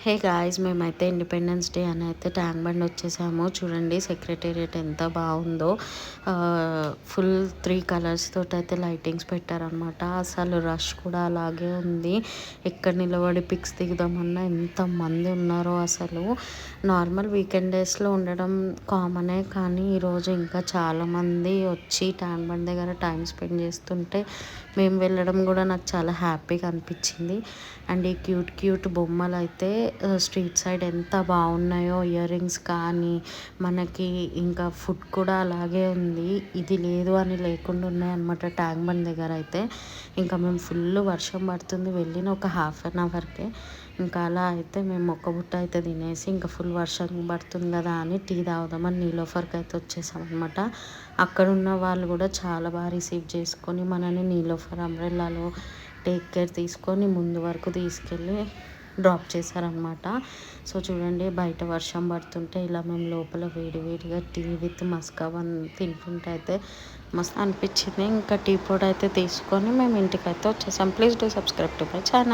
Hey guys, మేమైతే independence day అని అయితే ట్యాంక్ బండ్ వచ్చేసాము. చూడండి సెక్రటేరియట్ ఎంత బాగుందో. ఫుల్ 3 కలర్స్ తోటి అయితే లైటింగ్స్ పెట్టారనమాట. అసలు రష్ కూడా అలాగే ఉంది. ఎక్కడ నిలబడి పిక్స్ దిగుదామన్నా ఎంతమంది ఉన్నారో అసలు. నార్మల్ వీకెండ్ డేస్లో ఉండడం కామనే, కానీ ఈరోజు ఇంకా చాలామంది వచ్చి ట్యాంక్ బండ్ దగ్గర టైం స్పెండ్ చేస్తుంటే మేము వెళ్ళడం కూడా నాకు చాలా హ్యాపీగా అనిపించింది. అండ్ ఈ క్యూట్ క్యూట్ బొమ్మలు అయితే స్ట్రీట్ సైడ్ ఎంత బాగున్నాయో. ఇయర్ రింగ్స్ కానీ మనకి ఇంకా ఫుడ్ కూడా అలాగే ఉంది. ఇది లేదు అని లేకుండా ఉన్నాయన్నమాట ట్యాంక్ బండ్ దగ్గర అయితే. ఇంకా మేము ఫుల్ వర్షం పడుతుంది, వెళ్ళిన ఒక హాఫ్ అన్ అవర్కే. ఇంకా అలా అయితే మేము ఒక్క బుట్ట అయితే తినేసి ఇంకా ఫుల్ వర్షం పడుతుంది కదా అని టీ తాగుదామని నీలోఫర్కి అయితే వచ్చేసాం అనమాట. అక్కడ ఉన్న వాళ్ళు కూడా చాలా బాగా రిసీవ్ చేసుకొని మనని నీలోఫర్ అంబ్రెల్లాలో టేక్ కేర్ తీసుకొని ముందు వరకు తీసుకెళ్ళి డ్రాప్ చేశారనమాట. సో చూడండి, బయట వర్షం పడుతుంటే ఇలా మేము లోపల వేడివేడిగా టీ విత్ మస్కాబన్ తింటుంటే అయితే మస్తు అనిపించింది. ఇంకా టీ పొడి అయితే తీసుకొని మేము ఇంటికైతే వచ్చేసాం. Please do subscribe to my channel.